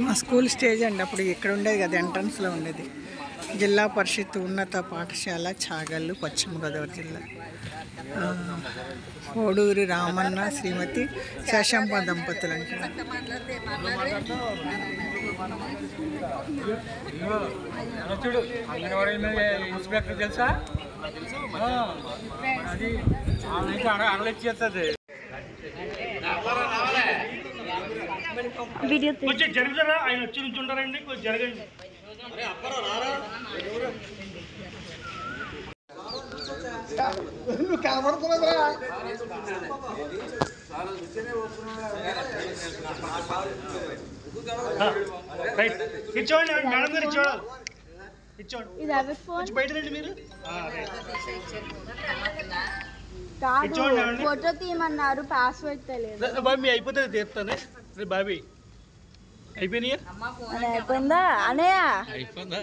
మా school stage అండి. అప్పుడు ఇక్కడ ఉండేది కదా, ఎంట్రన్స్లో ఉండేది. జిల్లా పరిషత్ ఉన్నత పాఠశాల చాగల్లు, పశ్చిమ గోదావరి జిల్లా. కోడూరి రామన్న శ్రీమతి శేషంప దంపతులు అంటే. తెలుసా కొంచెం జరుగుతారా? ఆయన వచ్చి నుంచి ఉంటారండి, కొంచెం జరగండి. కనబడుతున్నదా? ఇచ్చోండి మేడం గారు, ఇచ్చోడు ఇచ్చోండి. బయట రండి మీరు. ఫోటో తీయమన్నారు, పాస్వర్డ్ తెలియదు. బాబీ అయిపోతుంది, తీస్తాను. బాబీ అయిపోయిందా అనయ్య? అయిపోయిందా?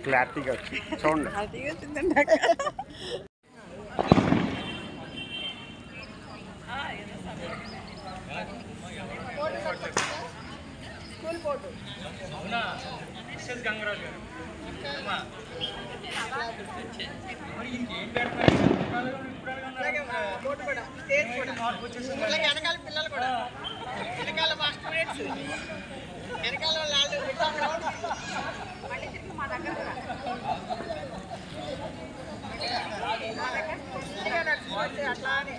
క్లారిటీగా వచ్చి చూడండి. స్కూల్ ఫోటో గంగరాజు వెనకాల పిల్లలు కూడా, వెనకాల మా స్టూడెంట్స్, వెనకాల వాళ్ళు మా దగ్గర అట్లానే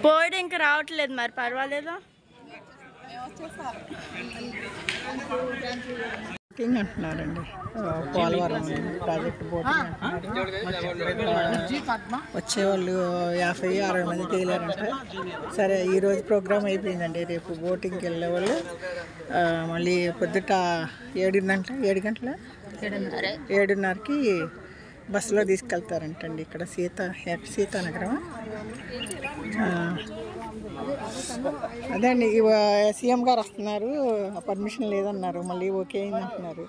పోయిడు ఇంకా రావట్లేదు, మరి పర్వాలేదా? బోటింగ్ అంటున్నారండి, పోలవరం ప్రాజెక్ట్ బోటింగ్ వచ్చేవాళ్ళు 50-60 మంది తేలారంట. సరే, ఈరోజు ప్రోగ్రామ్ అయిపోయిందండి. రేపు బోటింగ్కి వెళ్ళే వాళ్ళు మళ్ళీ పొద్దుట 7:30కి బస్సులో తీసుకెళ్తారంటండి. ఇక్కడ సీతానగరం అదే అండి. సీఎం గారు వస్తున్నారు, పర్మిషన్ లేదన్నారు, మళ్ళీ ఓకే అయింది అంటున్నారు.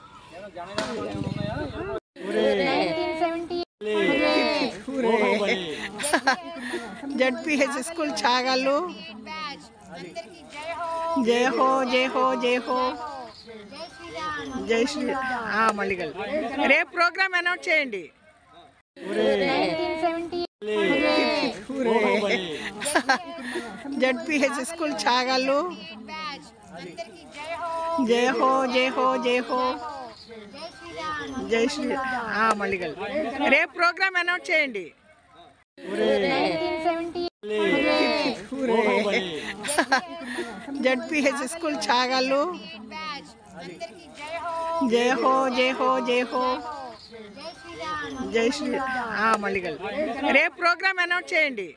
జడ్పిహెచ్ స్కూల్ చాగల్లు, జై హో జై హో జై హో జై శ్రీ మల్లిగల్. రేపు ప్రోగ్రామ్ అనౌన్స్ చేయండి. జడ్పిహెచ్ స్కూల్ చాగల్లు, జై హో జై హో జై హో జై శ్రీ మల్లిగల్. రేపు ప్రోగ్రామ్ అనౌన్స్ చేయండి. జడ్పిహెచ్ స్కూల్ చాగల్లు, జై హో జై హో జై హో జై శ్రీ మల్లిగల్. రేపు ప్రోగ్రామ్ అనౌన్స్ చేయండి.